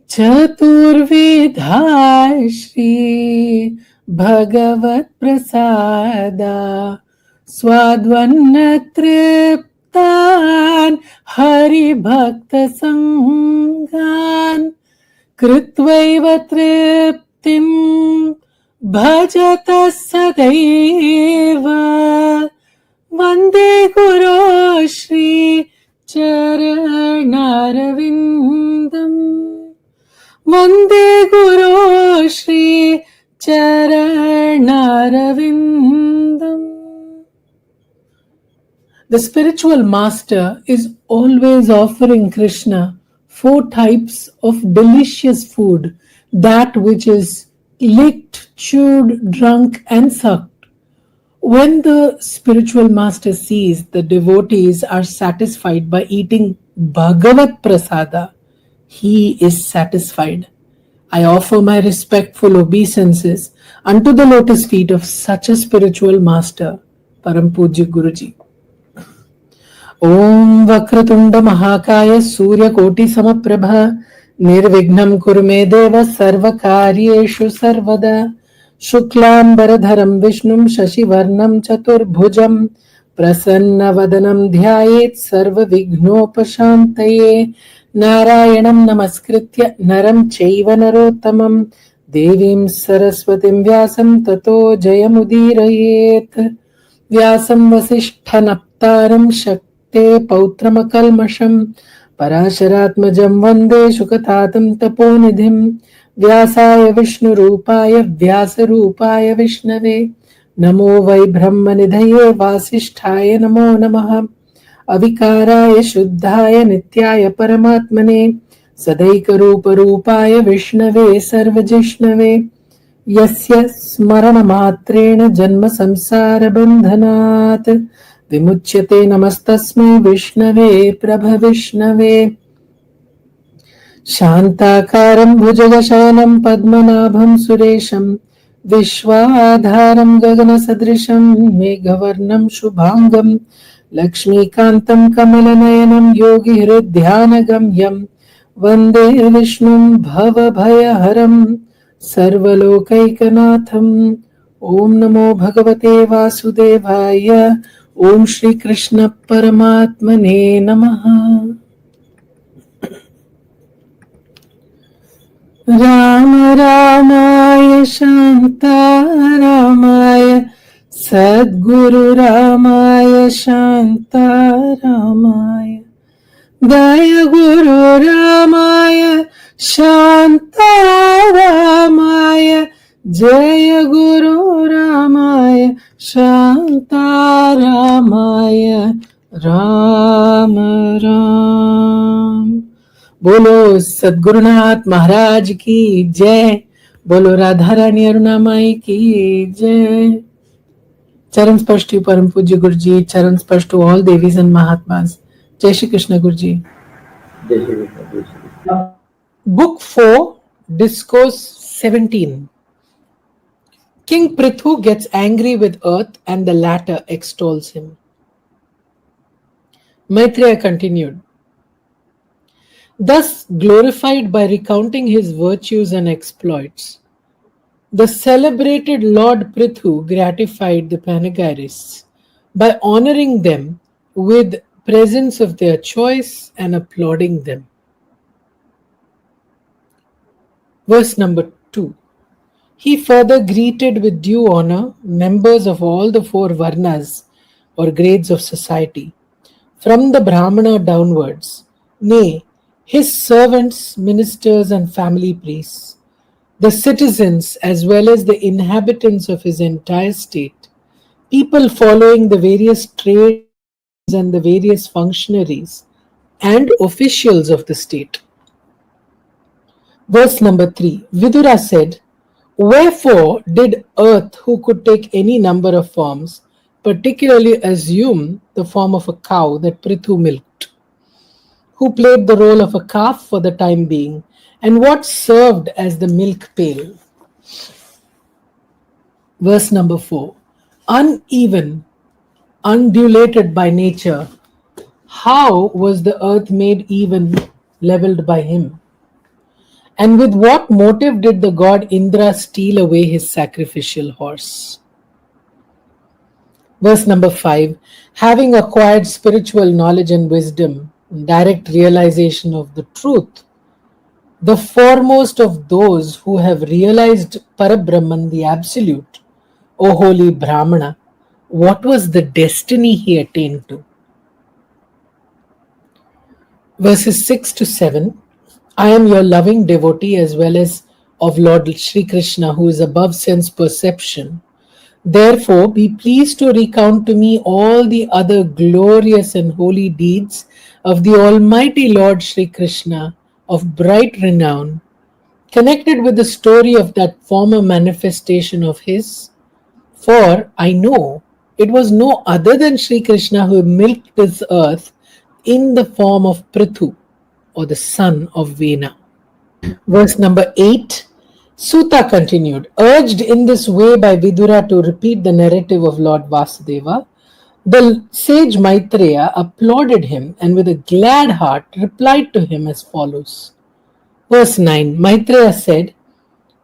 चतुर्विधा श्री भगवत प्रसादा स्वाद्वन्न तृप्तान हरिभक्त संगान कृत्वैव तृप्तिं भजत सदैव वन्दे गुरो श्री चरणारविन्दम् वन्दे गुरो Shri चरणारविन्दम्. The spiritual master is always offering Krishna 4 types of delicious food, that which is licked, chewed, drunk and sucked. When the spiritual master sees the devotees are satisfied by eating Bhagavat Prasada, he is satisfied. I offer my respectful obeisances unto the lotus feet of such a spiritual master, Param Pujya Guruji. Om Vakratunda Mahakaya Surya Koti Samaprabha Nirvignam Kurme Deva Sarvakaryeshu Sarvada Shuklam Baradharam Vishnum Shashivarnam Chaturbhujam Prasanna Vadanam Dhyayet Sarva Vignopashantaye Narayanam Namaskritya Naram Chaiva Narottamam Devim Saraswatim Vyasam Tato Jayamudirayet Vyasam Vasishthanaptaram Shakti पौत्रमकल्मषम् पराशरात्मजं वन्दे शुकतातं तपोनिधिं व्यासाय विष्णुरूपाय व्यासरूपाय विष्णवे नमो वै ब्रह्मनिधये वासिष्ठाय नमो नमः अविकाराय शुद्धाय नित्याय परमात्मने सदैकरूपरूपाय विष्णवे सर्वजिष्णवे यस्य स्मरणमात्रेण जन्म संसारबन्धनात् विमुच्यते नमस्तस्मै विष्णवे प्रभविष्णवे शान्ताकारं भुजगशयनं पद्मनाभं सुरेशं विश्वाधारं गगनसदृशं मेघवर्णं शुभांगं लक्ष्मीकान्तं कमलनयनं योगिहृद्ध्यानगम्यं वन्दे विष्णुं भवभयहरं सर्वलोकैकनाथम्. ओम नमो भगवते वासुदेवाय. ओम श्री कृष्ण परमात्मने नमः. राम रामाय शान्तारामाय सद्गुरु रामाय शान्तारामाय दय गुरु रामाय शान्तारामाय जय गुरु रामाय शान्तारामाय राम राम. बोलो सद्गुरुनाथ महाराज की जय. बोलो राधा रानी अरुणामाई की जय. चरण स्पर्श टू परम पूज्य गुरुजी. चरण स्पर्श to all Devi's and mahatmas. जय श्री कृष्ण गुरुजी. Book 4, Discourse 17. King Prithu gets angry with earth and the latter extols him. Maitreya continued. Thus glorified by recounting his virtues and exploits, the celebrated Lord Prithu gratified the panegyrists by honoring them with presents of their choice and applauding them. Verse number 2. He further greeted with due honor members of all the 4 varnas or grades of society, from the Brahmana downwards, nay, his servants, ministers and family priests, the citizens as well as the inhabitants of his entire state, people following the various trades and the various functionaries and officials of the state. Verse number 3. Vidura said, wherefore did earth, who could take any number of forms, particularly assume the form of a cow that Prithu milked, who played the role of a calf for the time being, and what served as the milk pail? Verse number 4. Uneven, undulated by nature, how was the earth made even, leveled by him? And with what motive did the god Indra steal away his sacrificial horse? Verse number 5. Having acquired spiritual knowledge and wisdom, direct realization of the truth, the foremost of those who have realized Parabrahman, the Absolute, O holy Brahmana, what was the destiny he attained to? Verses 6 to 7. I am your loving devotee as well as of Lord Sri Krishna, who is above sense perception. Therefore, be pleased to recount to me all the other glorious and holy deeds of the Almighty Lord Sri Krishna of bright renown, connected with the story of that former manifestation of his. For I know it was no other than Sri Krishna who milked this earth in the form of Prithu, or the son of Vena. Verse number 8. Suta continued, urged in this way by Vidura to repeat the narrative of Lord Vasudeva, the sage Maitreya applauded him and with a glad heart replied to him as follows. Verse 9. Maitreya said,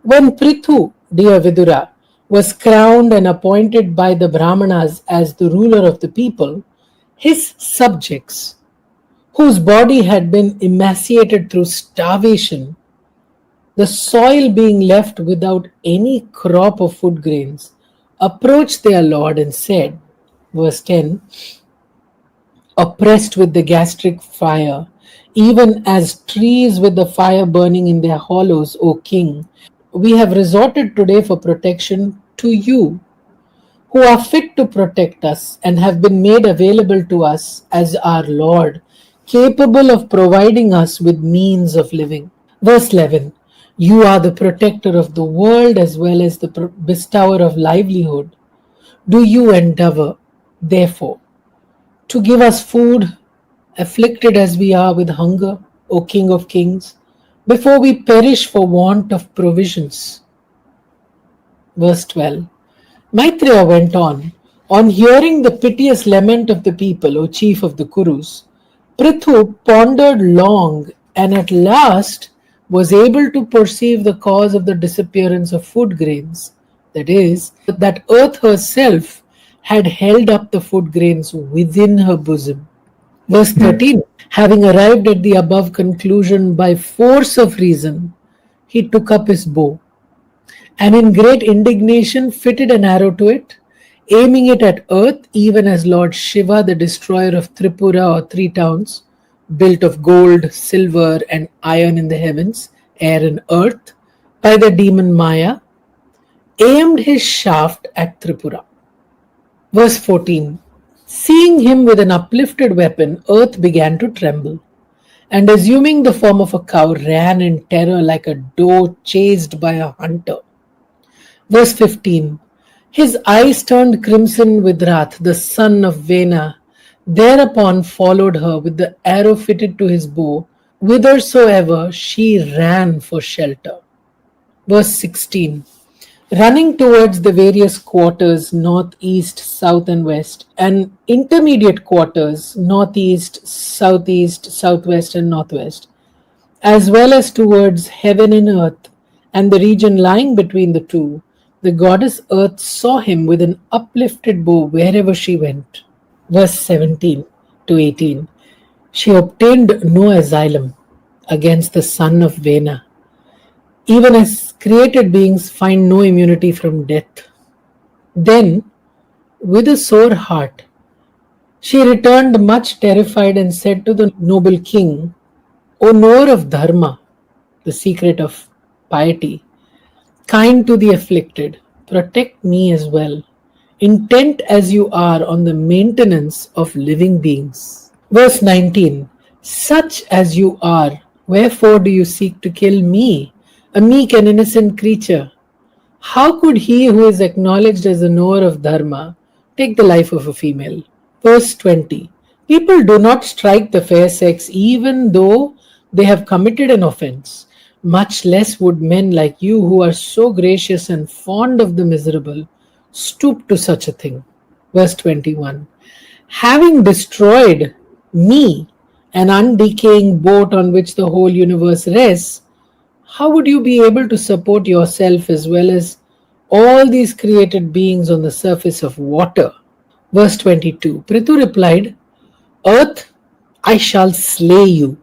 when Prithu, dear Vidura, was crowned and appointed by the Brahmanas as the ruler of the people, his subjects, whose body had been emaciated through starvation, the soil being left without any crop of food grains, approached their lord and said, verse 10, oppressed with the gastric fire, even as trees with the fire burning in their hollows, O king, we have resorted today for protection to you, who are fit to protect us and have been made available to us as our Lord, capable of providing us with means of living. Verse 11. You are the protector of the world as well as the bestower of livelihood. Do you endeavor, therefore, to give us food, afflicted as we are with hunger, O King of Kings, before we perish for want of provisions. Verse 12. Maitreya went on. On hearing the piteous lament of the people, O chief of the Kurus, Prithu pondered long and at last was able to perceive the cause of the disappearance of food grains. That is, that earth herself had held up the food grains within her bosom. Verse 13. Having arrived at the above conclusion by force of reason, he took up his bow and in great indignation fitted an arrow to it, aiming it at earth, even as Lord Shiva, the destroyer of Tripura or three towns, built of gold, silver, and iron in the heavens, air, and earth, by the demon Maya, aimed his shaft at Tripura. Verse 14. Seeing him with an uplifted weapon, earth began to tremble, and assuming the form of a cow, ran in terror like a doe chased by a hunter. Verse 15. His eyes turned crimson with wrath. The son of Vena thereupon followed her with the arrow fitted to his bow, whithersoever she ran for shelter. Verse 16. Running towards the various quarters, north, east, south, and west, and intermediate quarters, northeast, southeast, southwest, and northwest, as well as towards heaven and earth, and the region lying between the two, the goddess Earth saw him with an uplifted bow wherever she went. Verse 17 to 18. She obtained no asylum against the son of Vena, even as created beings find no immunity from death. Then, with a sore heart, she returned much terrified and said to the noble king, O knower of Dharma, the secret of piety, kind to the afflicted, protect me as well, intent as you are on the maintenance of living beings. Verse 19. Such as you are, wherefore do you seek to kill me, a meek and innocent creature? How could he who is acknowledged as a knower of Dharma take the life of a female? Verse 20. People do not strike the fair sex even though they have committed an offense. Much less would men like you, who are so gracious and fond of the miserable, stoop to such a thing. Verse 21. Having destroyed me, an undecaying boat on which the whole universe rests, how would you be able to support yourself as well as all these created beings on the surface of water? Verse 22, Prithu replied, Earth, I shall slay you,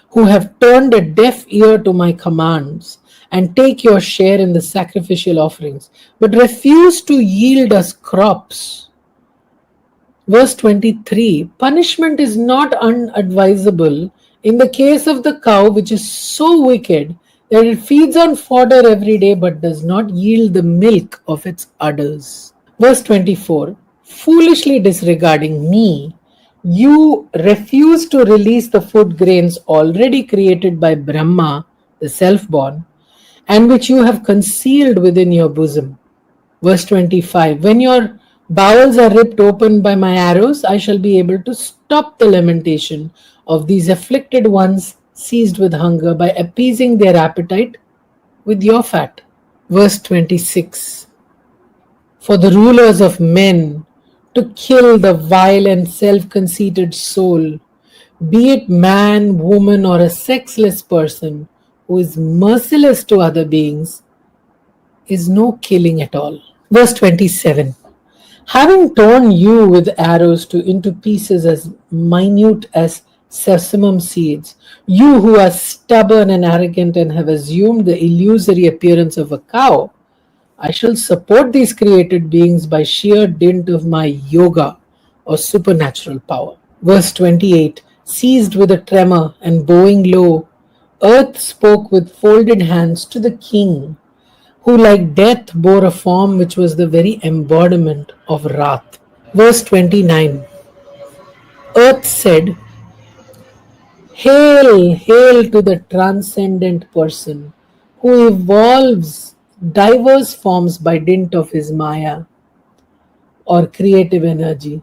who have turned a deaf ear to my commands, and take your share in the sacrificial offerings, but refuse to yield us crops. Verse 23, punishment is not unadvisable in the case of the cow which is so wicked that it feeds on fodder every day but does not yield the milk of its udders. Verse 24, foolishly disregarding me, you refuse to release the food grains already created by Brahma, the self born, and which you have concealed within your bosom. Verse 25, when your bowels are ripped open by my arrows, I shall be able to stop the lamentation of these afflicted ones seized with hunger by appeasing their appetite with your fat. Verse 26, for the rulers of men to kill the vile and self-conceited soul, be it man, woman, or a sexless person who is merciless to other beings, is no killing at all. Verse 27, having torn you with arrows into pieces as minute as sesamum seeds, you who are stubborn and arrogant and have assumed the illusory appearance of a cow, I shall support these created beings by sheer dint of my yoga or supernatural power. Verse 28, seized with a tremor and bowing low, Earth spoke with folded hands to the king, who like death bore a form which was the very embodiment of wrath. Verse 29, Earth said, hail, hail to the transcendent person who evolves diverse forms by dint of his Maya or creative energy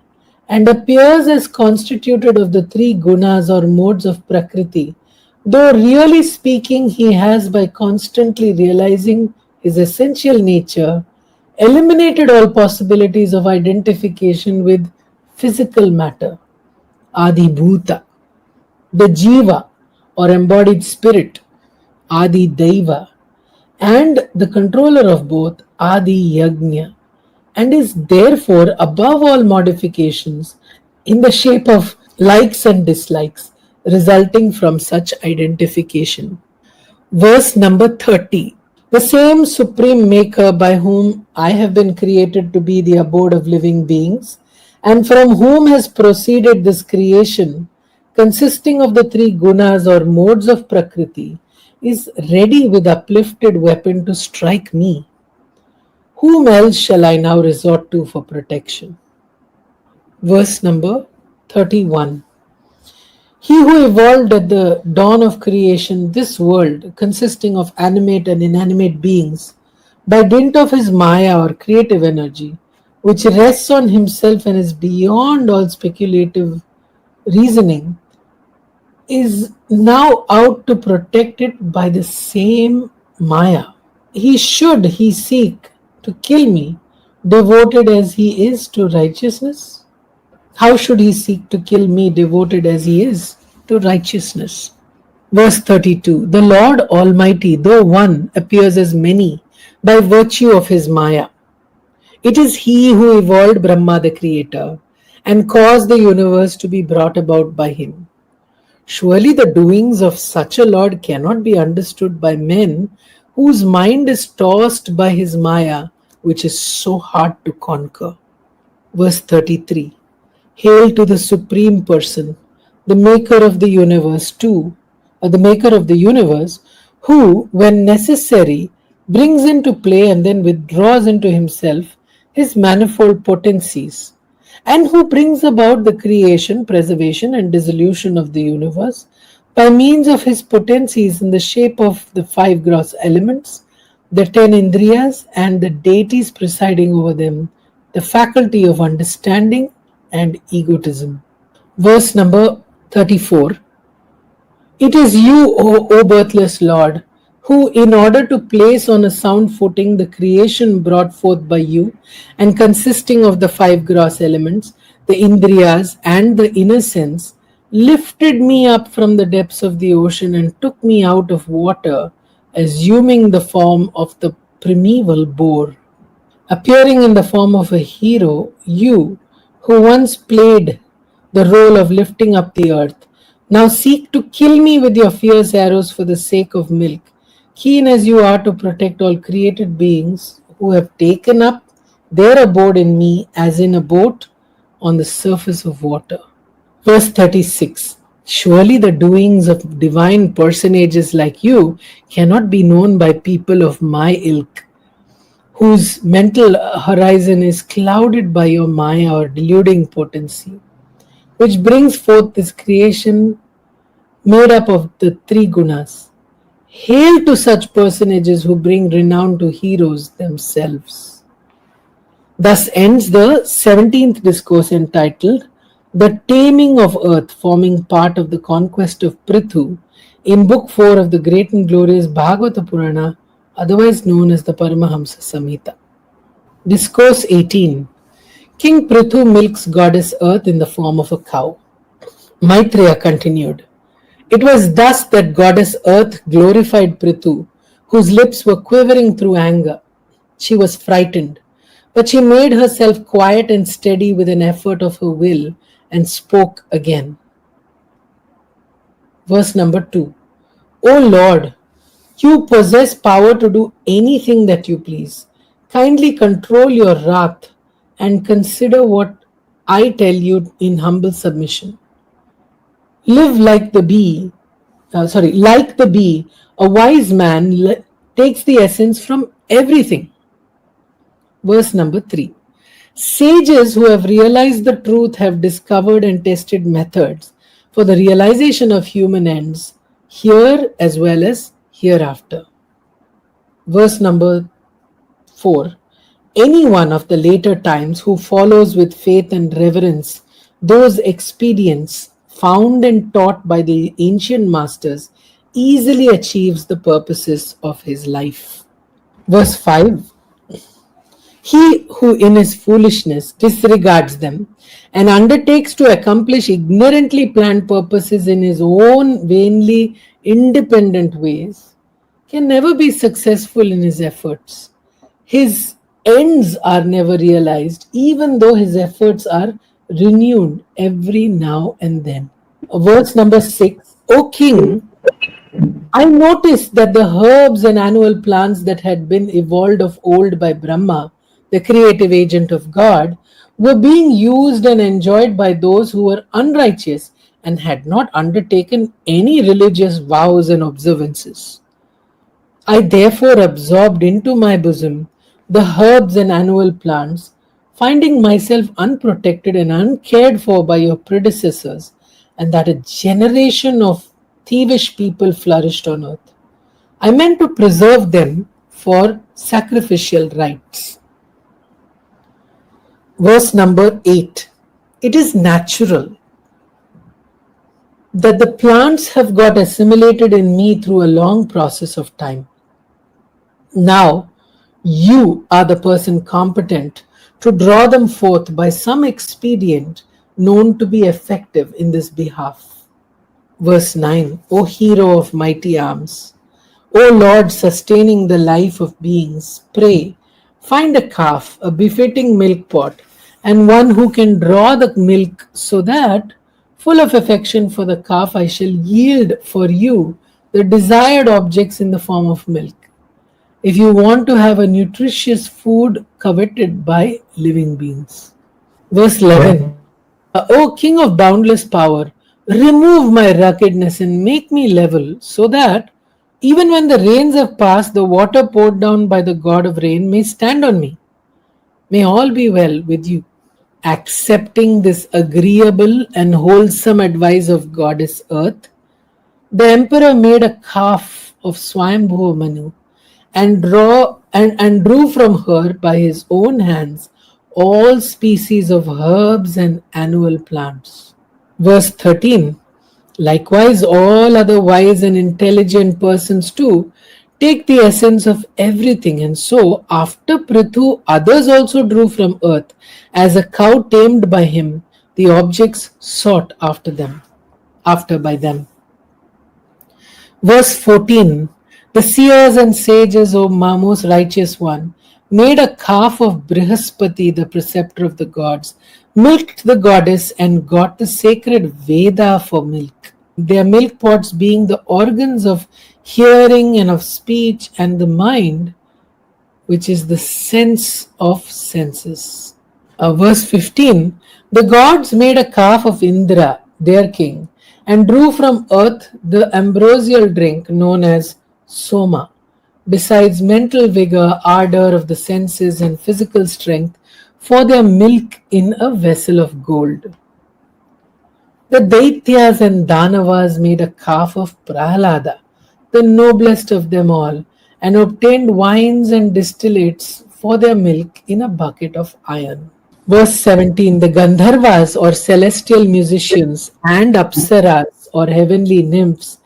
and appears as constituted of the three gunas or modes of Prakriti, though really speaking, he has, by constantly realizing his essential nature, eliminated all possibilities of identification with physical matter, Adi Bhuta, the Jiva or embodied spirit, Adi Daiva, and the controller of both, Adi Yajna, and is therefore above all modifications in the shape of likes and dislikes resulting from such identification. Verse number 30. The same supreme maker by whom I have been created to be the abode of living beings, and from whom has proceeded this creation, consisting of the three gunas or modes of Prakriti, is ready with uplifted weapon to strike me. Whom else shall I now resort to for protection? Verse number 31. He who evolved at the dawn of creation this world, consisting of animate and inanimate beings, by dint of his Maya or creative energy, which rests on himself and is beyond all speculative reasoning, is now out to protect it by the same Maya. He seek to kill me, devoted as he is to righteousness? How should he seek to kill me, devoted as he is to righteousness? Verse 32, the Lord Almighty, though one, appears as many by virtue of his Maya. It is he who evolved Brahma the creator and caused the universe to be brought about by him. Surely the doings of such a Lord cannot be understood by men whose mind is tossed by his Maya, which is so hard to conquer. Verse 33, hail to the Supreme Person, the Maker of the universe too, or the Maker of the universe, who, when necessary, brings into play and then withdraws into himself his manifold potencies, and who brings about the creation, preservation, and dissolution of the universe by means of his potencies in the shape of the five gross elements, the 10 indriyas, and the deities presiding over them, the faculty of understanding and egotism. Verse number 34. It is you, O birthless Lord, who, in order to place on a sound footing the creation brought forth by you, and consisting of the five gross elements, the indriyas, and the inner sense, lifted me up from the depths of the ocean and took me out of water assuming the form of the primeval boar. Appearing in the form of a hero, you, who once played the role of lifting up the earth, now seek to kill me with your fierce arrows for the sake of milk, keen as you are to protect all created beings who have taken up their abode in me as in a boat on the surface of water. Verse 36. Surely the doings of divine personages like you cannot be known by people of my ilk, whose mental horizon is clouded by your Maya or deluding potency, which brings forth this creation made up of the three gunas. Hail to such personages who bring renown to heroes themselves. Thus ends the 17th discourse entitled The Taming of Earth, forming part of the conquest of Prithu, in Book 4 of the great and glorious Bhagavata Purana, otherwise known as the Paramahamsa Samhita. Discourse 18. King Prithu milks goddess Earth in the form of a cow. Maitreya continued. It was thus that goddess Earth glorified Prithu, whose lips were quivering through anger. She was frightened, but she made herself quiet and steady with an effort of her will and spoke again. Verse number 2. O Lord, you possess power to do anything that you please. Kindly control your wrath and consider what I tell you in humble submission. Live like the bee, like the bee, a wise man takes the essence from everything. Verse number 3. Sages who have realized the truth have discovered and tested methods for the realization of human ends, here as well as hereafter. Verse number 4. Any one of the later times who follows with faith and reverence those expedients found and taught by the ancient masters easily achieves the purposes of his life. Verse 5. He who in his foolishness disregards them and undertakes to accomplish ignorantly planned purposes in his own vainly independent ways can never be successful in his efforts. His ends are never realized, even though his efforts are renewed every now and then. Verse number 6. O king, I noticed that the herbs and annual plants that had been evolved of old by Brahma, the creative agent of God, were being used and enjoyed by those who were unrighteous and had not undertaken any religious vows and observances. I therefore absorbed into my bosom the herbs and annual plants, finding myself unprotected and uncared for by your predecessors, and that a generation of thievish people flourished on earth. I meant to preserve them for sacrificial rites. Verse number 8. It is natural that the plants have got assimilated in me through a long process of time. Now, you are the person competent to draw them forth by some expedient known to be effective in this behalf. Verse 9. O hero of mighty arms, O Lord sustaining the life of beings, pray, find a calf, a befitting milk pot, and one who can draw the milk, so that, full of affection for the calf, I shall yield for you the desired objects in the form of milk, if you want to have a nutritious food coveted by living beings. Verse 11. O King of boundless power, remove my ruggedness and make me level, so that even when the rains have passed, the water poured down by the God of rain may stand on me. May all be well with you. Accepting this agreeable and wholesome advice of Goddess Earth, the emperor made a calf of Swayambhuva Manu and drew from her by his own hands all species of herbs and annual plants. Verse 13. Likewise, all other wise and intelligent persons too take the essence of everything, and so after Prithu, others also drew from earth, as a cow tamed by him, the objects sought after by them. Verse 14. The seers and sages, O most righteous one, made a calf of Brihaspati, the preceptor of the gods, milked the goddess, and got the sacred Veda for milk. Their milk pots being the organs of hearing and of speech, and the mind, which is the sense of senses. Verse 15. The gods made a calf of Indra, their king, and drew from earth the ambrosial drink known as Soma. Besides mental vigor, ardor of the senses, and physical strength, for their milk in a vessel of gold. The Daityas and Danavas made a calf of Prahlada, the noblest of them all, and obtained wines and distillates for their milk in a bucket of iron. Verse 17. The Gandharvas or celestial musicians and Apsaras or heavenly nymphs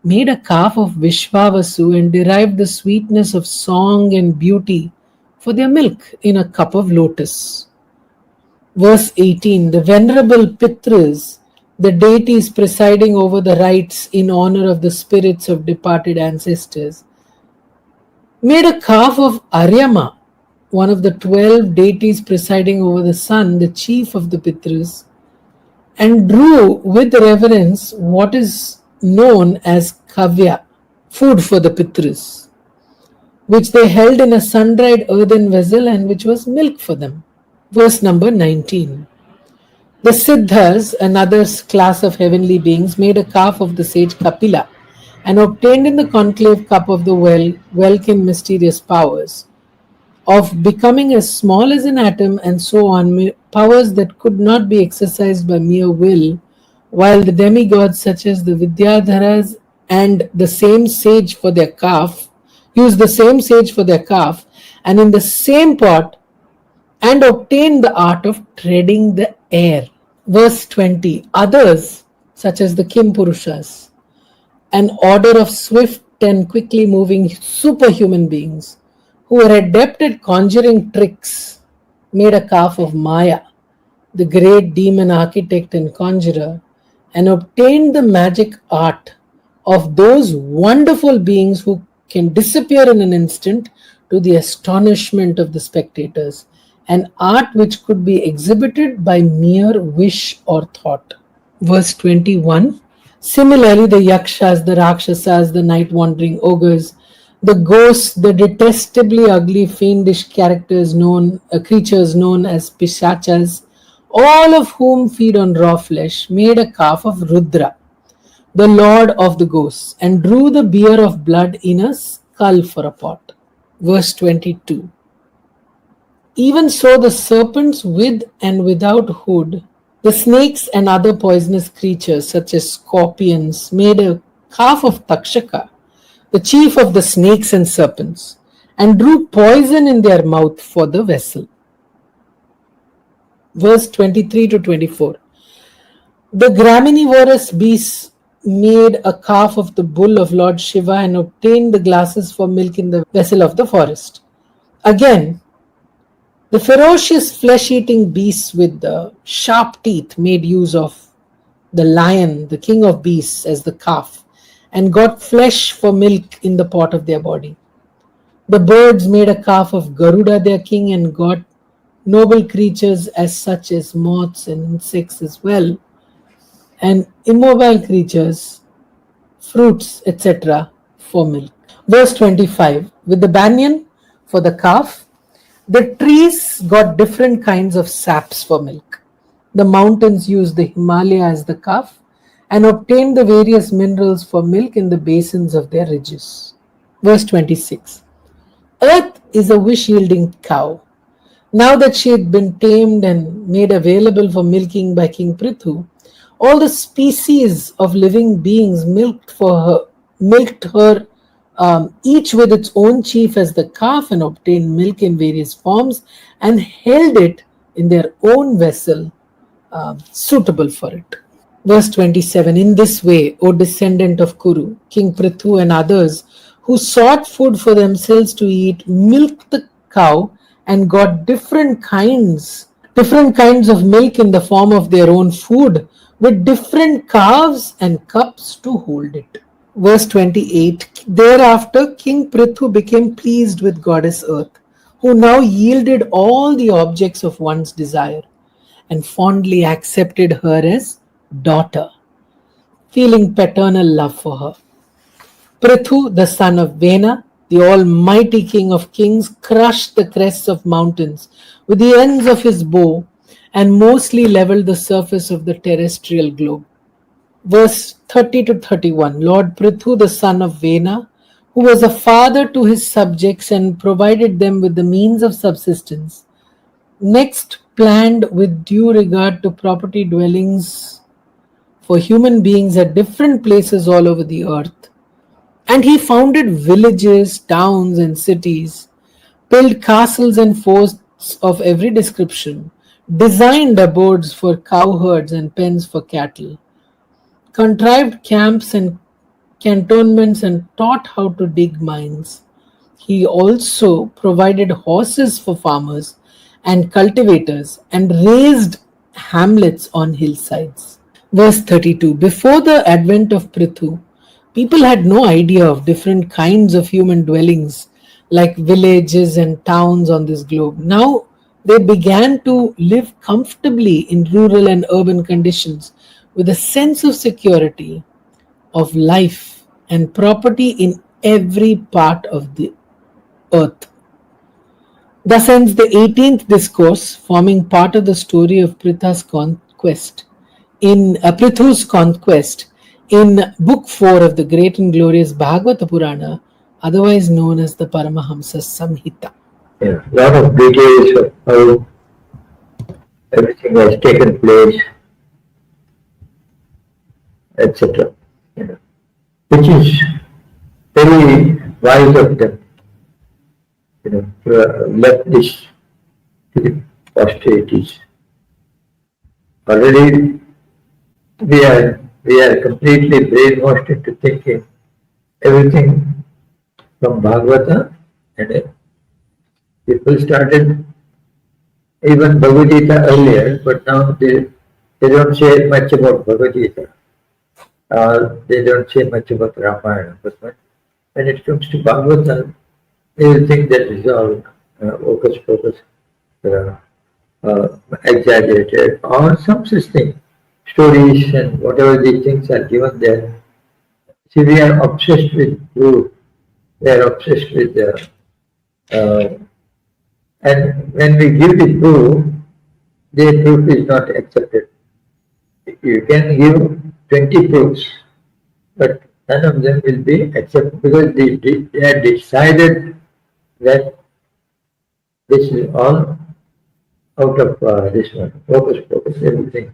made a calf of Vishvavasu and derived the sweetness of song and beauty for their milk in a cup of lotus. Verse 18. The venerable Pitras, the deities presiding over the rites in honor of the spirits of departed ancestors, made a calf of Aryama, one of the 12 deities presiding over the sun, the chief of the Pitras, and drew with reverence what is known as Kavya, food for the Pitras, which they held in a sun-dried earthen vessel and which was milk for them. Verse number 19. The Siddhas, another class of heavenly beings, made a calf of the sage Kapila and obtained in the conclave cup of the Welkin mysterious powers of becoming as small as an atom and so on, powers that could not be exercised by mere will, while the demigods such as the Vidyadharas and the same sage for their calf, use the same sage for their calf, and in the same pot, and obtain the art of treading the air. Verse 20. Others, such as the Kim Purushas, an order of swift and quickly moving superhuman beings, who were adept at conjuring tricks, made a calf of Maya, the great demon architect and conjurer, and obtained the magic art of those wonderful beings who can disappear in an instant to the astonishment of the spectators, an art which could be exhibited by mere wish or thought. Verse 21. Similarly, the Yakshas, the Rakshasas, the night wandering ogres, the ghosts, the detestably ugly, fiendish creatures known as Pishachas, all of whom feed on raw flesh, made a calf of Rudra, the lord of the ghosts, and drew the beer of blood in a skull for a pot. Verse 22. Even so, the serpents with and without hood, the snakes and other poisonous creatures such as scorpions, made a calf of Takshaka, the chief of the snakes and serpents, and drew poison in their mouth for the vessel. Verse 23 to 24. The graminivorous beasts made a calf of the bull of Lord Shiva and obtained the glasses for milk in the vessel of the forest. Again, the ferocious flesh-eating beasts with the sharp teeth made use of the lion, the king of beasts, as the calf, and got flesh for milk in the pot of their body. The birds made a calf of Garuda, their king, and got noble creatures as such as moths and insects as well, and immobile creatures, fruits, etc. for milk. Verse 25. With the banyan for the calf, the trees got different kinds of saps for milk. The mountains used the Himalaya as the calf and obtained the various minerals for milk in the basins of their ridges. Verse 26. Earth is a wish-yielding cow. Now that she had been tamed and made available for milking by King Prithu, all the species of living beings milked her, each with its own chief as the calf, and obtained milk in various forms and held it in their own vessel suitable for it. Verse 27. In this way, O descendant of Kuru, King Prithu and others who sought food for themselves to eat, milked the cow and got different kinds of milk in the form of their own food, with different calves and cups to hold it. Verse 28. Thereafter, King Prithu became pleased with Goddess Earth, who now yielded all the objects of one's desire and fondly accepted her as daughter, feeling paternal love for her. Prithu, the son of Vena, the almighty king of kings, crushed the crests of mountains with the ends of his bow and mostly leveled the surface of the terrestrial globe. Verse 30 to 31, Lord Prithu, the son of Vena, who was a father to his subjects and provided them with the means of subsistence, next planned with due regard to property dwellings for human beings at different places all over the earth. And he founded villages, towns, and cities, built castles and forts of every description, designed abodes for cowherds and pens for cattle, contrived camps and cantonments, and taught how to dig mines. He also provided horses for farmers and cultivators and raised hamlets on hillsides. Verse 32, before the advent of Prithu, people had no idea of different kinds of human dwellings like villages and towns on this globe. Now they began to live comfortably in rural and urban conditions with a sense of security, of life, and property in every part of the earth. Thus ends the 18th discourse, forming part of the story of Prithu's conquest in Book 4 of the great and glorious Bhagavata Purana, otherwise known as the Paramahamsa Samhita. Yeah, a lot of details of how everything has taken place, etc. Which is very wise of them, to left this to the posterities. Already we are completely brainwashed into thinking everything from Bhagavata, and people started even Bhagavad Gita earlier, but now they don't say much about Bhagavad Gita. They don't say much about Ramayana. But when it comes to Bhagavata, they will think that is all hocus pocus, exaggerated, or some such thing. Stories and whatever these things are given there. See, we are obsessed with proof. We are obsessed with and when we give the proof is not accepted. You can give 20 proofs, but none of them will be accepted because they are decided that this is all out of this one, focus, everything.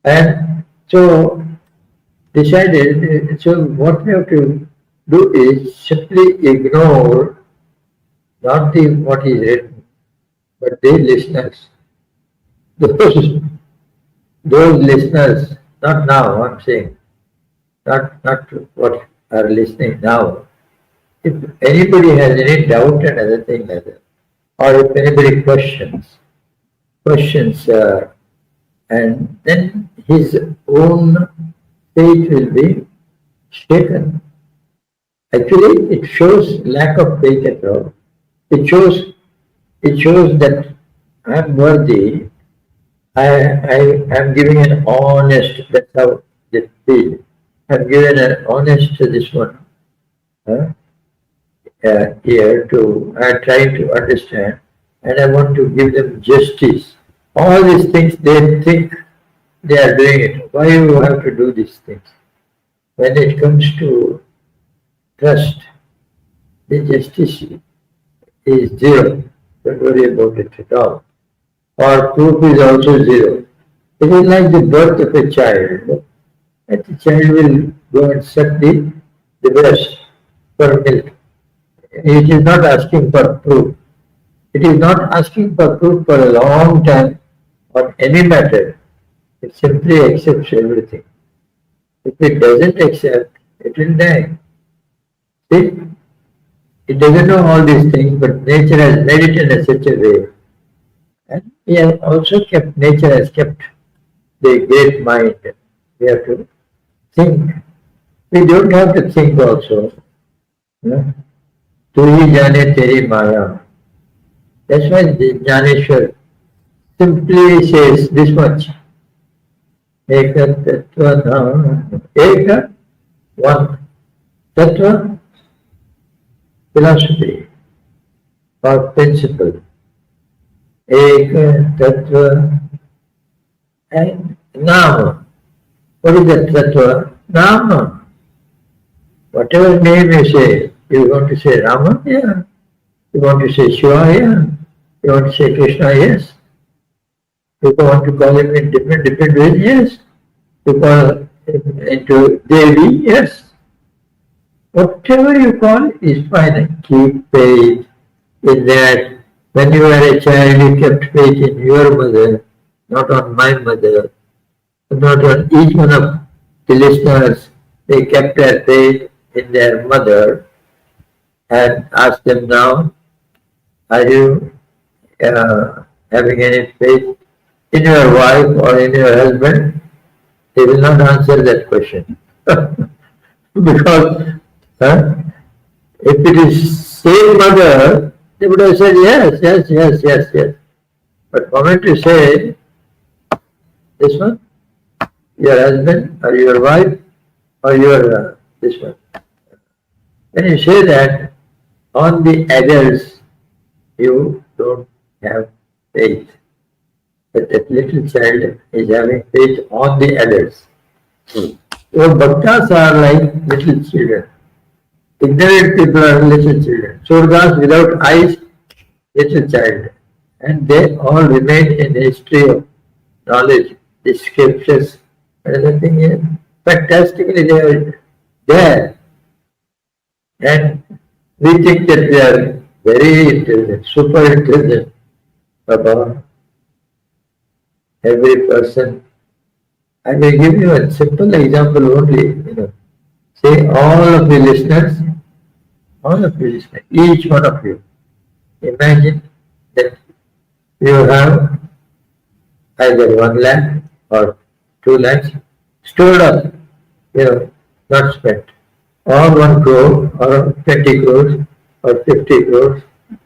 And so decided, so what we have to do is simply ignore not what is written, but the listeners. Those listeners, not now, I'm saying, not what are listening now. If anybody has any doubt and other thing like that, or if anybody questions, and then his own faith will be shaken. Actually, it shows lack of faith at all. It shows that I am worthy. I am giving an honest. That's how they feel. I'm giving an honest to this one. Here to I try to understand, and I want to give them justice. All these things they think they are doing it. Why you have to do these things? When it comes to trust, the justice is zero. Don't worry about it at all. Or proof is also zero. It is like the birth of a child. And the child will go and suck the breast for milk. It is not asking for proof. It is not asking for proof for a long time on any matter. It simply accepts everything. If it doesn't accept, it will die. See? It doesn't know all these things, but nature has made it in such a way. And we have also kept, nature has kept the great mind. We have to think. We don't have to think also. huh? Tu hi jane teri maya. That's why the Jnaneshwar simply says this much. Eka tattva nam. Eka, one. Tattva, philosophy or principle. Eka tattva and nama. What is that tattva? Nama. Whatever name you say, you want to say Rama? Yeah. You want to say Shiva? Yeah. You want to say Krishna? Yes. You want to call him in different ways? Yes. You call him into Devi? Yes. Whatever you call is fine. Keep faith in that. When you were a child, you kept faith in your mother, not on my mother, not on each one of the listeners. They kept their faith in their mother and ask them now, are you having any faith in your wife or in your husband? They will not answer that question. Because if it is same mother, they would have said yes. But the moment you say this one, your husband or your wife or your this one, when you say that on the adults, you don't have faith. But that little child is having faith on the adults. Your bhaktas are like little children. Ignorant people are little children. Surdas without eyes, little child. And they all remain in the history of knowledge, the scriptures, and everything is fantastically they are there. And we think that they are very intelligent, super intelligent. About every person. I will give you a simple example only. Say all of the listeners, each one of you, imagine that you have either 1 lakh or 2 lakhs stored up, not spent, or 1 crore or 20 crores or 50 crores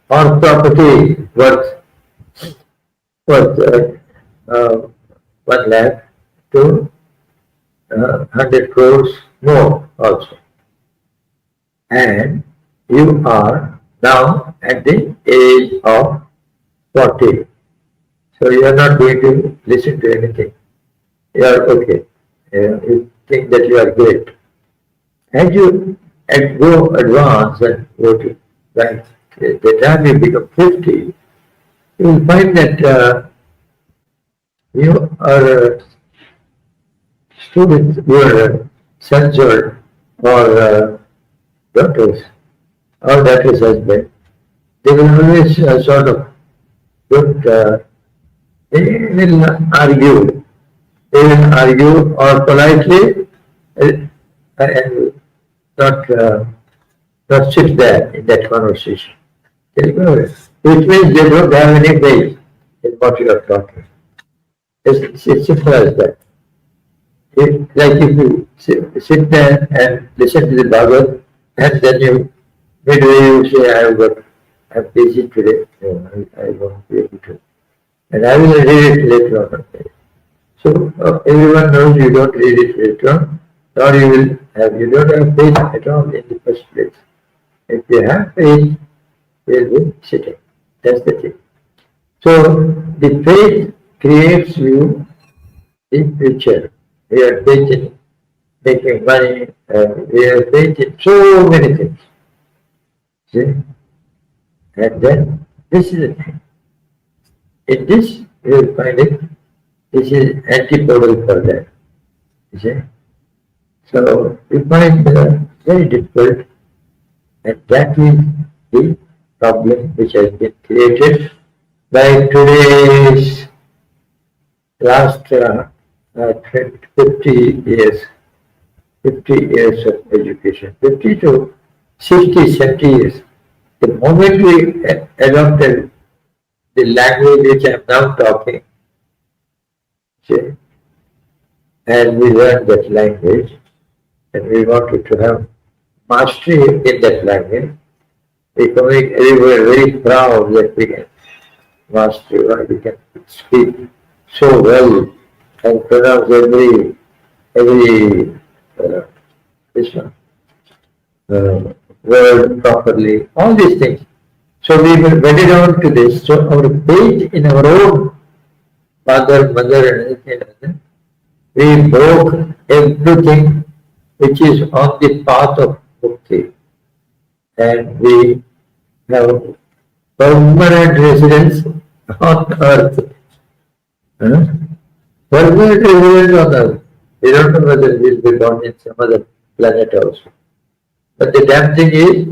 or property worth 1 lakh to 100 crores more also. And you are now at the age of 40. So you are not going to listen to anything. You are okay. You think that you are great. As you go advance and go to like the time you become 50, you will find that you are students, your sons or daughters, or daughter's husband, they will always sort of don't, they will argue. They will argue or politely and not sit there in that conversation. Which means they don't have any faith in what you are talking. It's simple as that. Like if you sit there and listen to the Bhagavad, and then midway you say, I'm busy today, I won't be able to. And I will read it later on. So everyone knows you don't read it later on, or you don't have faith at all in the first place. If you have faith, you will be sitting. That's the thing. So the faith creates you in future. We are faith in making money, we are faith in so many things. See? And then this is the thing. In this you will find it, this is antipodal for that. You see? So we find very difficult, and that is the problem which has been created by today's last 50 years of education, 50 to 60, 70 years. The moment we adopted the language which I am now talking, see, and we learned that language, and we wanted to have mastery in that language, becoming everywhere very proud that we can master, or we can speak so well and pronounce every uh, this one, word properly, all these things. So we will get it on to this. So our faith in our own father, mother, and everything, we broke everything which is on the path of mukti, and we have permanent residence on earth. Huh? Permanent residence on earth. We don't know whether we will be born in some other planet also. But the damn thing is,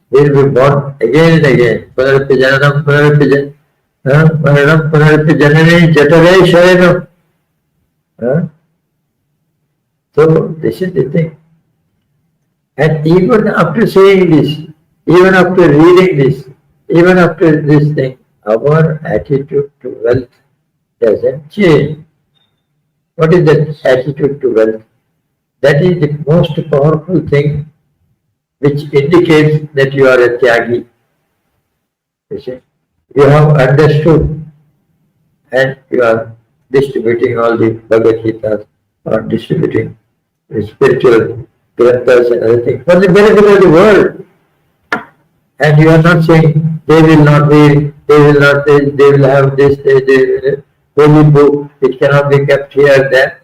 we will be born again and again. Punarpi jananam, punarpi janani, jatare shayanam. So this is the thing. And even after saying this, even after reading this, even after this thing, our attitude to wealth doesn't change. What is that attitude to wealth? That is the most powerful thing which indicates that you are a tyagi. You see, you have understood and you are distributing all the Bhagavad Gita or distributing the spiritual granthas and other things for the benefit of the world. And you are not saying they will not read, they will not this, they will have this, they holy book, it cannot be kept here, there.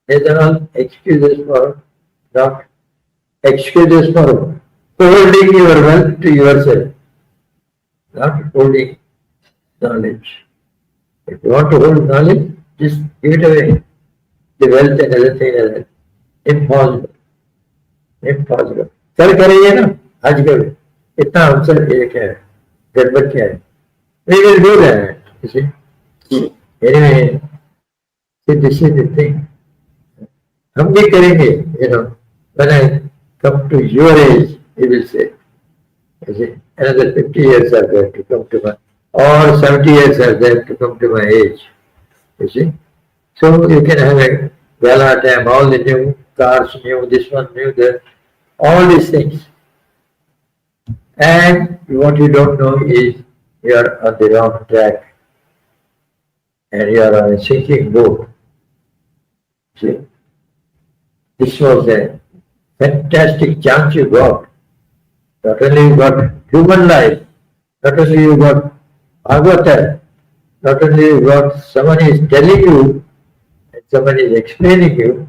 These are all excuses for not excuses for holding your wealth to yourself, not holding knowledge. If you want to hold knowledge, just give it away. The wealth and other things are impossible. Impossible. कल करेंगे ना आज कल इतना अवसर एक है गड़बड़ क्या है we will do that you see anyway see this is the thing हम भी करेंगे you know when I come to your age you will say you see another 50 years are there to come to my or 70 years are there to come to my age you see so you can have a gala time all the new cars new this one new that all these things. And what you don't know is you are on the wrong track and you are on a sinking boat. See, this was a fantastic chance you got. Not only you got human life, not only you got Bhagavata, not only you got someone is telling you and someone is explaining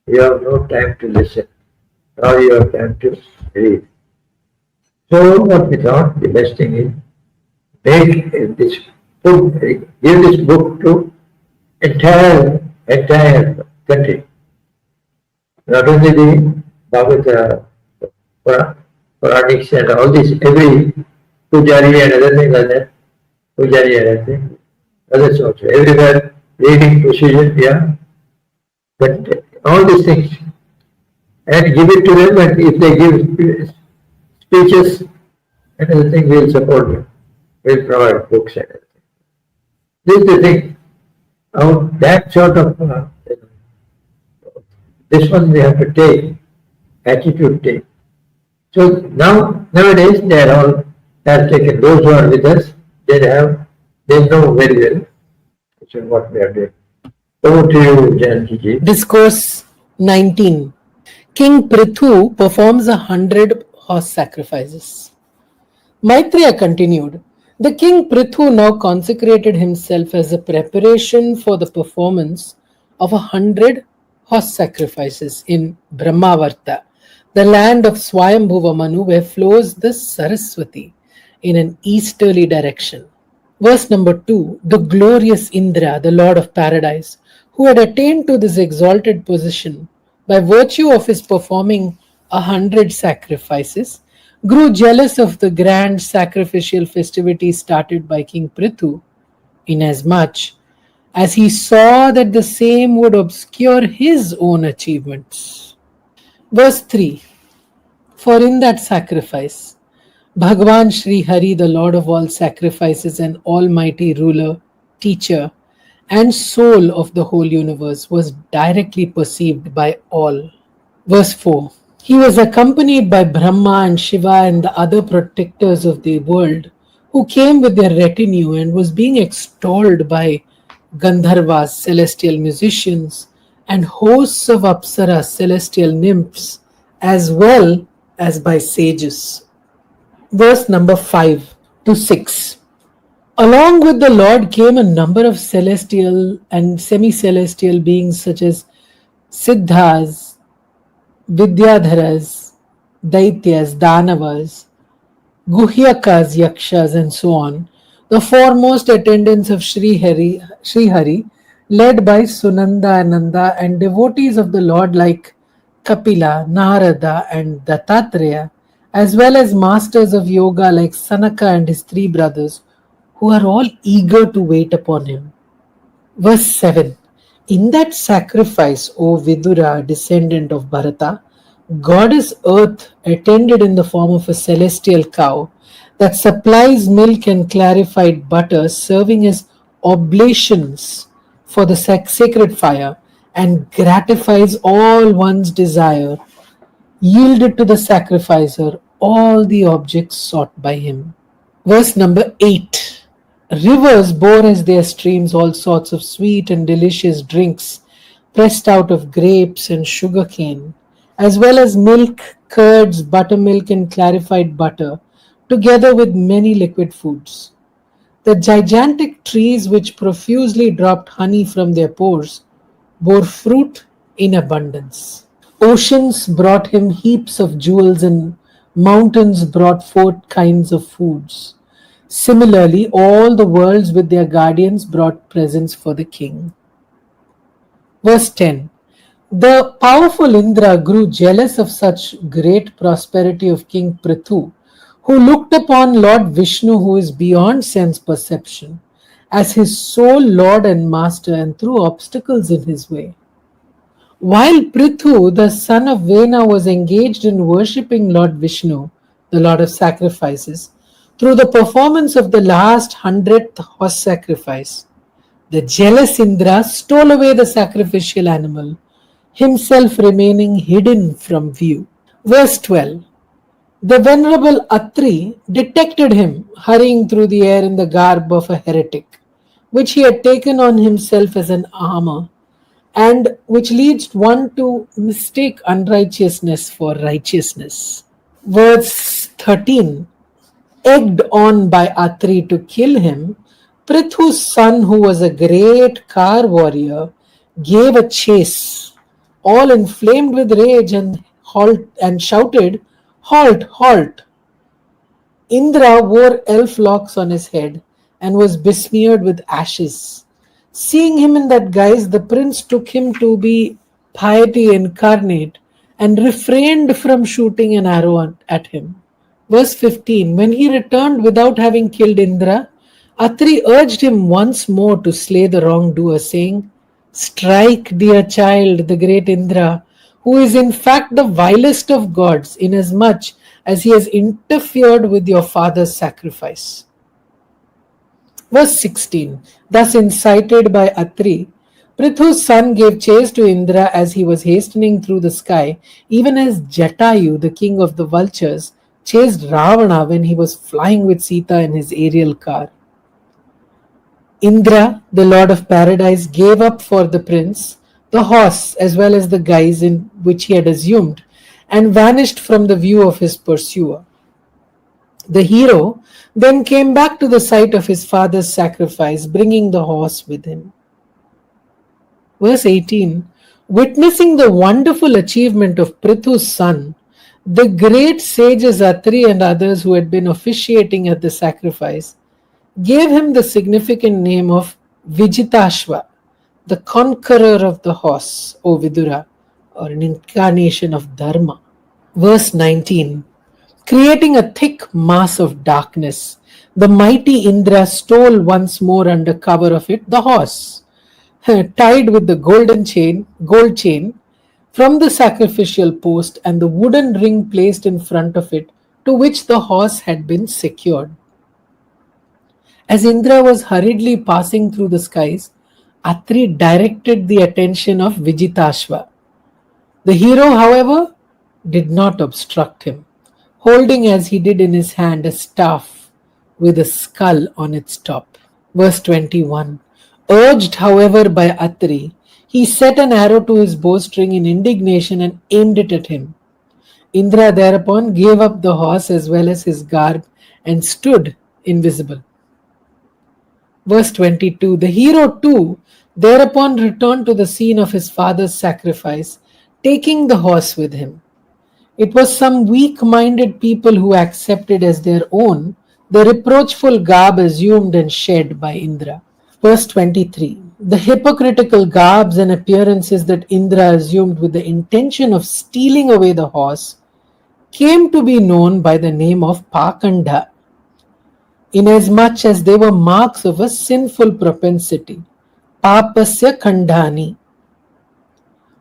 you have no time to listen. Now you have time to read. So what we thought, the best thing is make this book, give this book to entire country. Not only the Bhagavata, Puranics and all this, every Pujari and other things like that, Pujari and other things, others also, everywhere reading procedure, yeah, but all these things. And give it to them, and if they give speeches and other things, we'll support them. We'll provide books and everything. This is the thing. That sort of this one we have to take, attitude take. So nowadays they are all have taken. Those who are with us, they know very well what we are doing. Over to you, Janaki ji. Discourse 19. King Prithu performs 100 horse sacrifices. Maitreya continued, the king Prithu now consecrated himself as a preparation for the performance of 100 horse sacrifices in Brahmavarta, the land of Swayambhuva Manu, where flows the Saraswati in an easterly direction. Verse number 2, the glorious Indra, the Lord of Paradise, who had attained to this exalted position by virtue of his performing 100 sacrifices, grew jealous of the grand sacrificial festivities started by King Prithu, inasmuch as he saw that the same would obscure his own achievements. Verse 3, for in that sacrifice, Bhagavan Sri Hari, the Lord of all sacrifices and almighty ruler, teacher, and soul of the whole universe, was directly perceived by all. Verse 4, He was accompanied by Brahma and Shiva and the other protectors of the world, who came with their retinue and was being extolled by Gandharvas, celestial musicians, and hosts of Apsara, celestial nymphs, as well as by sages. Verse number 5 to 6. Along with the Lord came a number of celestial and semi celestial beings such as Siddhas, Vidyadharas, Daityas, Danavas, Guhyakas, Yakshas, and so on, the foremost attendants of Sri Hari, led by Sunanda Ananda, and devotees of the Lord like Kapila, Narada, and Dattatreya, as well as masters of yoga like Sanaka and his three brothers, who are all eager to wait upon him. Verse 7. In that sacrifice, O Vidura, descendant of Bharata, goddess Earth, attended in the form of a celestial cow that supplies milk and clarified butter, serving as oblations for the sacred fire, and gratifies all one's desire, yielded to the sacrificer all the objects sought by him. Verse number 8. Rivers bore as their streams all sorts of sweet and delicious drinks pressed out of grapes and sugar cane, as well as milk, curds, buttermilk, and clarified butter, together with many liquid foods. The gigantic trees which profusely dropped honey from their pores bore fruit in abundance. Oceans brought him heaps of jewels, and mountains brought forth kinds of foods. Similarly, all the worlds with their guardians brought presents for the king. Verse 10. The powerful Indra grew jealous of such great prosperity of King Prithu, who looked upon Lord Vishnu, who is beyond sense perception, as his sole lord and master, and threw obstacles in his way. While Prithu, the son of Vena, was engaged in worshipping Lord Vishnu, the Lord of sacrifices, through the performance of the last 100th horse sacrifice, the jealous Indra stole away the sacrificial animal, himself remaining hidden from view. Verse 12. The venerable Atri detected him hurrying through the air in the garb of a heretic, which he had taken on himself as an armor, and which leads one to mistake unrighteousness for righteousness. Verse 13. Egged on by Atri to kill him, Prithu's son, who was a great car warrior, gave a chase, all inflamed with rage, and shouted, "Halt, halt!" Indra wore elf locks on his head and was besmeared with ashes. Seeing him in that guise, the prince took him to be piety incarnate and refrained from shooting an arrow at him. Verse 15. When he returned without having killed Indra, Atri urged him once more to slay the wrongdoer, saying, "Strike, dear child, the great Indra, who is in fact the vilest of gods, inasmuch as he has interfered with your father's sacrifice." Verse 16. Thus incited by Atri, Prithu's son gave chase to Indra as he was hastening through the sky, even as Jatayu, the king of the vultures, chased Ravana when he was flying with Sita in his aerial car. Indra, the lord of paradise, gave up for the prince the horse as well as the guise in which he had assumed, and vanished from the view of his pursuer. The hero then came back to the site of his father's sacrifice, bringing the horse with him. Verse 18. Witnessing the wonderful achievement of Prithu's son, the great sages Atri and others who had been officiating at the sacrifice gave him the significant name of Vijitashva, the conqueror of the horse, O Vidura, or an incarnation of Dharma. Verse 19. Creating a thick mass of darkness, the mighty Indra stole once more under cover of it the horse, tied with the gold chain from the sacrificial post, and the wooden ring placed in front of it, to which the horse had been secured. As Indra was hurriedly passing through the skies, Atri directed the attention of Vijitashva. The hero, however, did not obstruct him, holding as he did in his hand a staff with a skull on its top. Verse 21. Urged, however, by Atri, he set an arrow to his bowstring in indignation and aimed it at him. Indra thereupon gave up the horse as well as his garb and stood invisible. Verse 22. The hero too thereupon returned to the scene of his father's sacrifice, taking the horse with him. It was some weak minded people who accepted as their own the reproachful garb assumed and shed by Indra. Verse 23. The hypocritical garbs and appearances that Indra assumed with the intention of stealing away the horse came to be known by the name of Pakanda, inasmuch as they were marks of a sinful propensity. Papasya Khandani.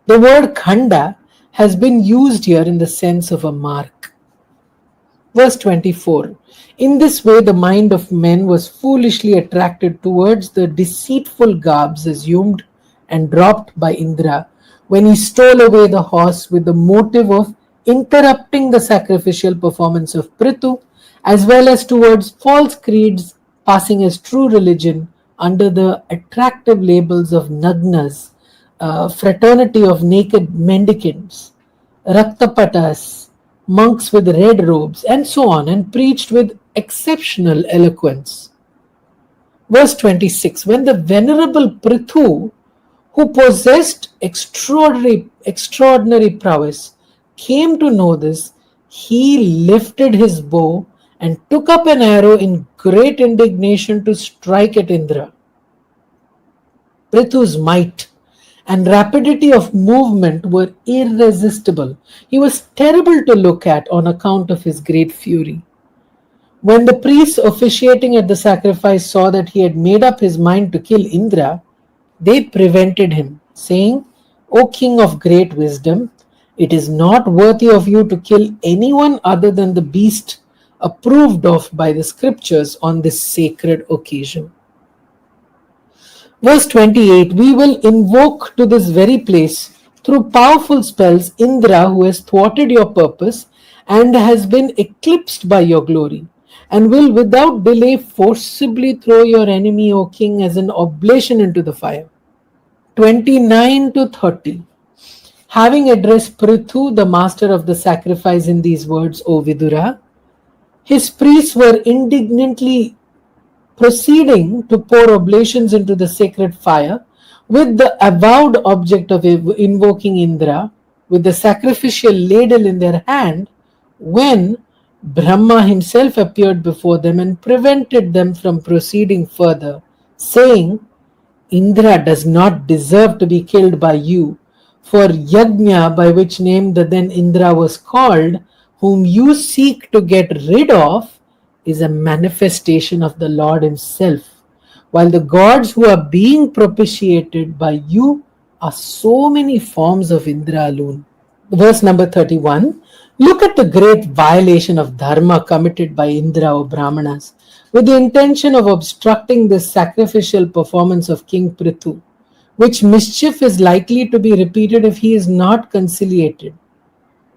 The word Khanda has been used here in the sense of a mark. Verse 24. In this way, the mind of men was foolishly attracted towards the deceitful garbs assumed and dropped by Indra when he stole away the horse with the motive of interrupting the sacrificial performance of Prithu, as well as towards false creeds passing as true religion under the attractive labels of Nagnas, fraternity of naked mendicants, Raktapatas, monks with red robes, and so on, and preached with exceptional eloquence. Verse 26. When the venerable Prithu, who possessed extraordinary prowess, came to know this, he lifted his bow and took up an arrow in great indignation to strike at Indra. Prithu's might and rapidity of movement were irresistible. He was terrible to look at on account of his great fury. When the priests officiating at the sacrifice saw that he had made up his mind to kill Indra, they prevented him, saying, O king of great wisdom, it is not worthy of you to kill anyone other than the beast approved of by the scriptures on this sacred occasion. Verse 28. We will invoke to this very place through powerful spells Indra, who has thwarted your purpose and has been eclipsed by your glory, and will without delay forcibly throw your enemy, O king, as an oblation into the fire. 29 to 30. Having addressed Prithu, the master of the sacrifice, in these words, O Vidura, his priests were indignantly proceeding to pour oblations into the sacred fire with the avowed object of invoking Indra, with the sacrificial ladle in their hand, when Brahma himself appeared before them and prevented them from proceeding further, saying, Indra does not deserve to be killed by you, for Yajna, by which name the then Indra was called, whom you seek to get rid of, is a manifestation of the Lord himself, while the gods who are being propitiated by you are so many forms of Indra alone. Verse number 31. Look at the great violation of dharma committed by Indra or Brahmanas with the intention of obstructing the sacrificial performance of King Prithu, which mischief is likely to be repeated if he is not conciliated.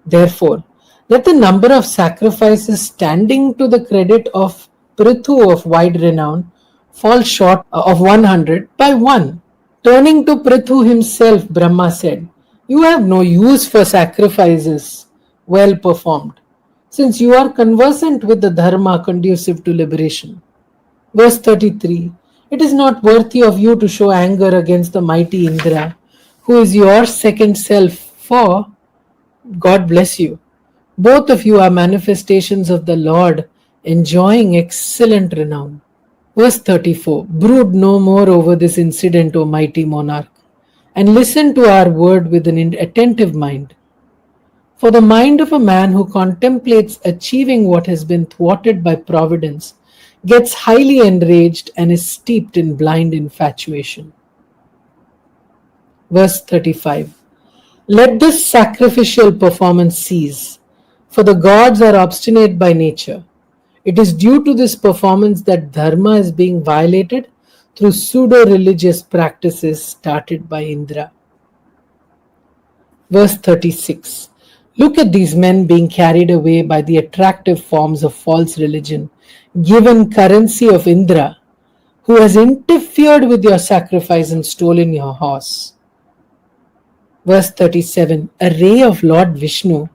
Therefore, let the number of sacrifices standing to the credit of Prithu of wide renown fall short of 100 by 1. Turning to Prithu himself, Brahma said, You have no use for sacrifices well performed, since you are conversant with the dharma conducive to liberation. Verse 33. It is not worthy of you to show anger against the mighty Indra, who is your second self, for, God bless you, both of you are manifestations of the Lord, enjoying excellent renown. Verse 34. Brood no more over this incident, O mighty monarch, and listen to our word with an attentive mind. For the mind of a man who contemplates achieving what has been thwarted by providence gets highly enraged and is steeped in blind infatuation. Verse 35. Let this sacrificial performance cease, for the gods are obstinate by nature. It is due to this performance that dharma is being violated through pseudo-religious practices started by Indra. Verse 36. Look at these men being carried away by the attractive forms of false religion, given currency of Indra, who has interfered with your sacrifice and stolen your horse. Verse 37, a ray of Lord Vishnu,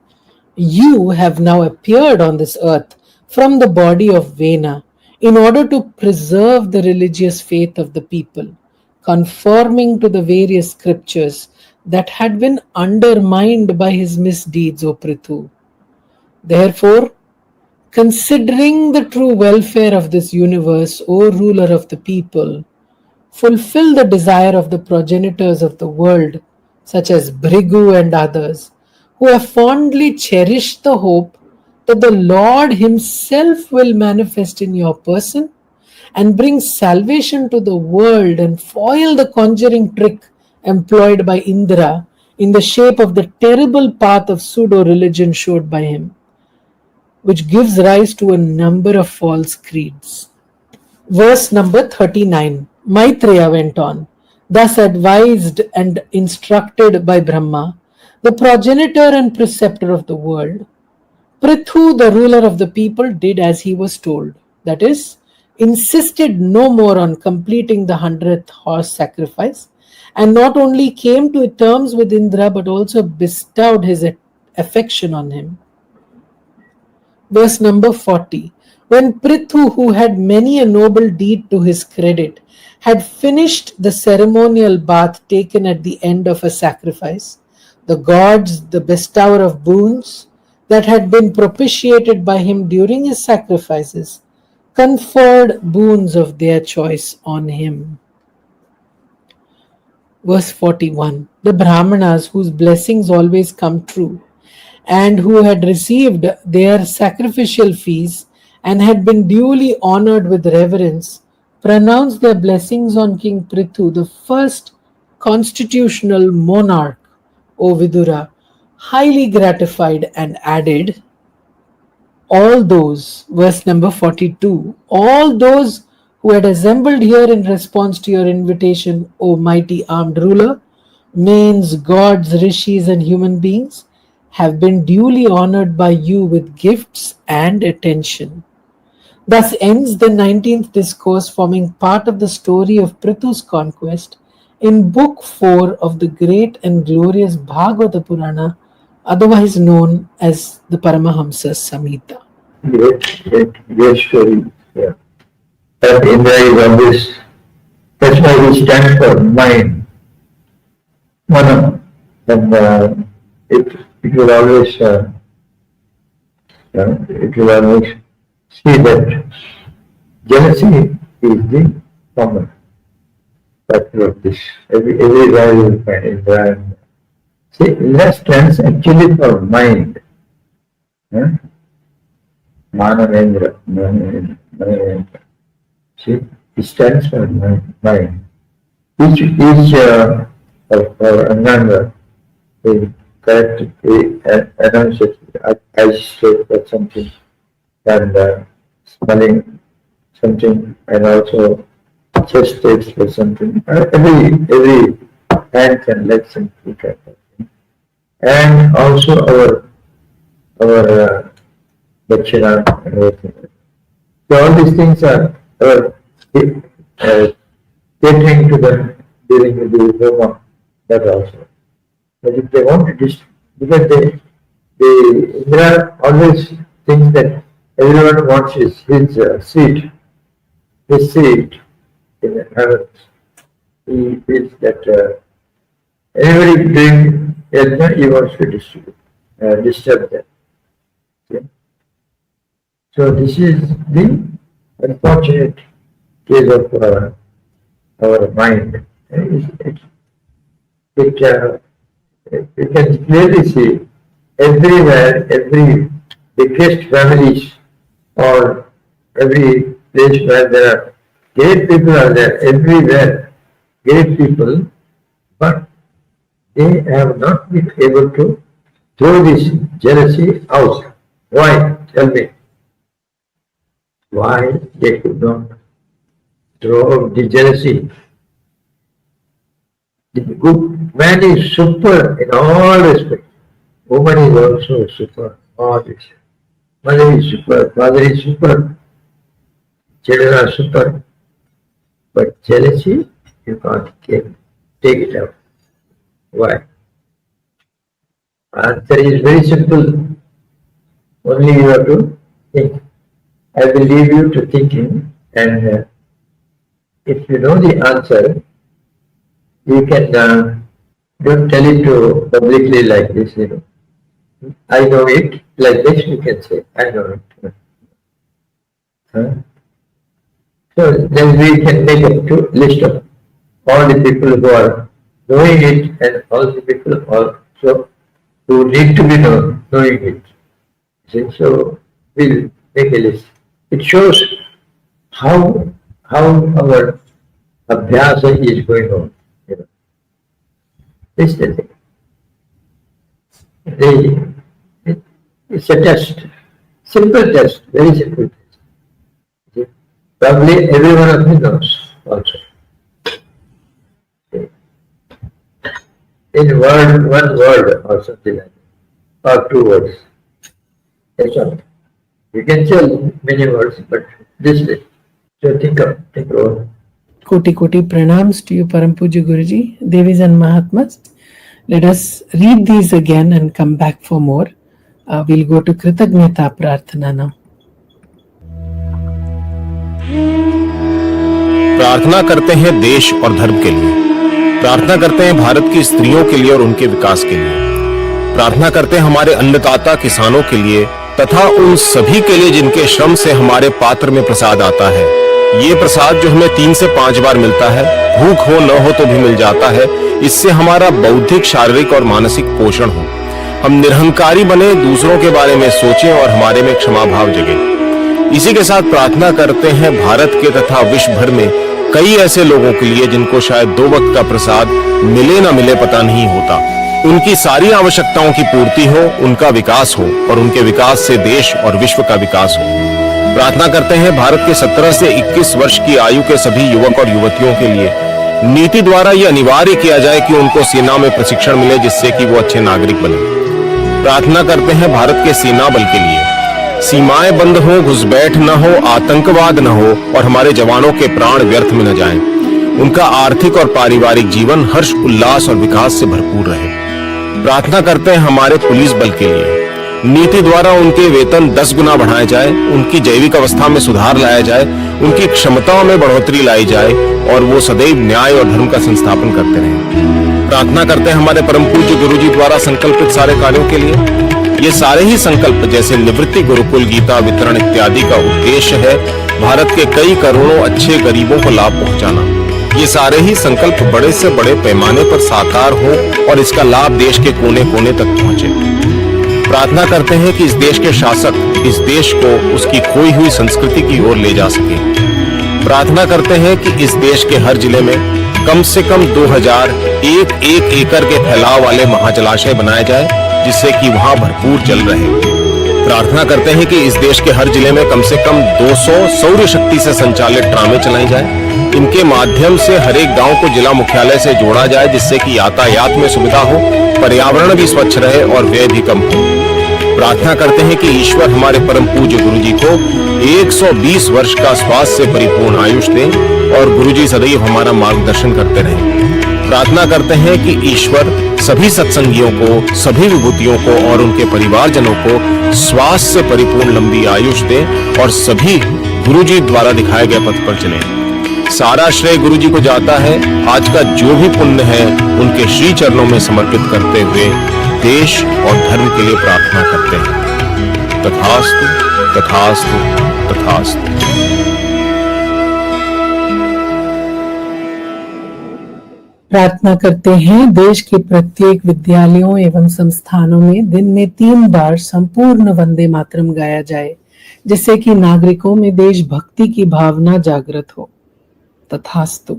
you have now appeared on this earth from the body of Vena in order to preserve the religious faith of the people, conforming to the various scriptures that had been undermined by his misdeeds, O Prithu. Therefore, considering the true welfare of this universe, O ruler of the people, fulfill the desire of the progenitors of the world, such as Bhrigu and others, who have fondly cherished the hope that the Lord Himself will manifest in your person and bring salvation to the world and foil the conjuring trick employed by Indra in the shape of the terrible path of pseudo religion showed by him, which gives rise to a number of false creeds. Verse number 39, Maitreya went on, thus advised and instructed by Brahma, the progenitor and preceptor of the world, Prithu, the ruler of the people, did as he was told, that is, insisted no more on completing the 100th horse sacrifice, and not only came to terms with Indra but also bestowed his affection on him. Verse number 40. When Prithu, who had many a noble deed to his credit, had finished the ceremonial bath taken at the end of a sacrifice, the gods, the bestower of boons, that had been propitiated by him during his sacrifices, conferred boons of their choice on him. Verse 41. The Brahmanas, whose blessings always come true, and who had received their sacrificial fees and had been duly honored with reverence, pronounced their blessings on King Prithu, the first constitutional monarch, O Vidura, highly gratified, and added, all those, verse number 42, all those who had assembled here in response to your invitation, O mighty armed ruler, mains, gods, rishis, and human beings, have been duly honored by you with gifts and attention. Thus ends the 19th discourse, forming part of the story of Prithu's conquest in Book 4 of the great and glorious Bhagavata Purana, otherwise known as the Paramahamsa Samhita. Great story. Yeah. But Indra is always, that's why he stands for mind. Mana. And it will always see that jealousy is the common factor of this. Everywhere you will find Indra. See, Indra stands actually for mind. Manavendra. See, it stands for mind. Each of our Ananga will correctly announce it. I state for something, and smelling something, and also chest states for something. Every hand can let something happen. And also our Dakshina and everything. So all these things are catering to them during the Homa, that also. But if they want to because Indra always thinks that everyone wants his seat in the heavens. He feels that anybody doing yajna, he wants to disturb them. Okay? So this is the unfortunate case of our mind. You can clearly see everywhere, every biggest families or every place where there are great people are there, everywhere, great people, but they have not been able to throw this jealousy out. Why? Tell me. Why they could not throw out the jealousy? The good man is super in all respects. Woman is also super. All this. Mother is super. Father is super. Children are super. But jealousy, you can't take it out. Why? Answer is very simple. Only you have to think. I will leave you to thinking, and if you know the answer, you can don't tell it to publicly like this. I know it like this. You can say I know it. Huh? So then we can make a list of all the people who are knowing it and all the people also who need to be knowing it. See, so we'll make a list. It shows how our abhyasa is going on. This is the thing. It's a test, simple test, very simple test. See, probably every one of you knows also. See, in one word or something like that, or 2 words. That's all. You can tell many words, but this is. So think over. Koti Koti pranams to you, Param Pujya Guruji, Devis and Mahatmas. Let us read these again and come back for more. We'll go to Kritagnyata Prarthana now. प्रार्थना करते हैं देश और धर्म के लिए, प्रार्थना करते हैं भारत की स्त्रियों के लिए और उनके विकास के लिए, प्रार्थना करते हैं हमारे अन्नदाता किसानों के लिए तथा उन सभी के लिए जिनके श्रम से हमारे पात्र में प्रसाद आता है। ये प्रसाद जो हमें 3 से 5 बार मिलता है, भूख हो न हो तो भी मिल जाता है, इससे हमारा बौद्धिक, शारीरिक और मानसिक पोषण हो। हम निरहंकारी बने, दूसरों के बारे में सोचें और हमारे में क्षमा भाव जगे। इसी के साथ प्रार्थना करते हैं भारत के तथा विश्व भर में कई ऐसे लोगों के लिए जिनको शायद 2 वक्त का प्रसाद मिले ना मिले पता नहीं होता। उनकी सारी आवश्यकताओं की पूर्ति हो, उनका विकास हो और उनके विकास से देश और विश्व का विकास हो। प्रार्थना करते हैं भारत के 17 से 21 वर्ष की आयु के सभी युवक और युवतियों के लिए नीति द्वारा यह अनिवार्य किया जाए कि उनको सेना में प्रशिक्षण मिले, जिससे कि वो अच्छे नागरिक बने। प्रार्थना करते हैं भारत के सेना बल के लिए सीमाएं बंद हो, घुसपैठ न हो, आतंकवाद न हो और हमारे जवानों के प्राण व्यर्थ में न जाएं। उनका आर्थिक और पारिवारिक जीवन हर्ष, उल्लास और विकास से भरपूर रहे। प्रार्थना करते हैं हमारे पुलिस बल के लिए नीति द्वारा उनके वेतन 10 गुना बढ़ाए जाए, उनकी जैविक अवस्था में सुधार लाया जाए, उनकी क्षमताओं में बढ़ोतरी लाई जाए और वो सदैव न्याय और धर्म का संस्थापन करते रहें। प्रार्थना करते हैं हमारे परम पूज्य गुरुजी द्वारा संकल्पित सारे कार्यों के लिए। ये सारे ही संकल्प जैसे निवृत्ति, गुरुकुल, गीता वितरण इत्यादि का उद्देश्य है भारत के कई करोड़ों अच्छे गरीबों को लाभ पहुंचाना। ये सारे ही संकल्प बड़े से बड़े पैमाने पर साकार हो और इसका लाभ देश के कोने कोने तक पहुंचे। प्रार्थना करते हैं कि इस देश के शासक इस देश को उसकी खोई हुई संस्कृति की ओर ले जा सके। प्रार्थना करते हैं कि इस देश के हर जिले में कम से कम 2001 एकड़ के फैलाव वाले महाजलाशय बनाए जाए, जिससे कि वहां भरपूर जल रहे। प्रार्थना करते हैं कि इस देश के हर जिले में कम से कम 200 सौर शक्ति से संचालित ट्रामें चलाई जाए। इनके माध्यम से हर एक गांव को जिला मुख्यालय से जोड़ा जाए, जिससे कि यातायात में सुविधा हो, पर्यावरण भी स्वच्छ रहे और व्यय भी कम हो। प्रार्थना करते हैं कि ईश्वर हमारे परम पूज्य गुरुजी को 120 वर्ष का स्वास्थ्य से परिपूर्ण आयुष दे और गुरुजी सदैव हमारा मार्गदर्शन करते रहें। प्रार्थना करते हैं कि ईश्वर सभी सत्संगियों को, सभी विभूतियों को और उनके परिवारजनों को स्वास्थ्य से परिपूर्ण लंबी आयुष दे और सभी गुरुजी द्वारा दिखाए गए पथ पर चलें। सारा श्रेय गुरुजी को जाता है। आज का जो भी पुण्य है उनके श्री चरणों में समर्पित करते हुए देश और धर्म के लिए प्रार्थना करते हैं। तथास्तु, तथास्तु, तथास्तु। प्रार्थना करते हैं देश के प्रत्येक विद्यालयों एवं संस्थानों में दिन में 3 बार संपूर्ण वंदे मातरम गाया जाए, जिससे कि नागरिकों में देशभक्ति की भावना जागृत हो। तथास्तु।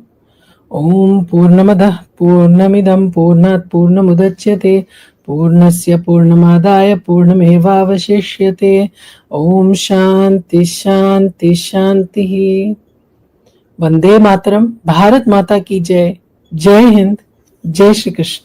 ओम पूर्णमदः पूर्णमिदं पूर्णात् पूर्णमुदच्यते पूर्णस्य पूर्णमादाय पूर्णमेवावशिष्यते। ओम शांति शांति शांति। वंदे मातरम। भारत माता की जय। जय हिंद। जय श्री कृष्ण।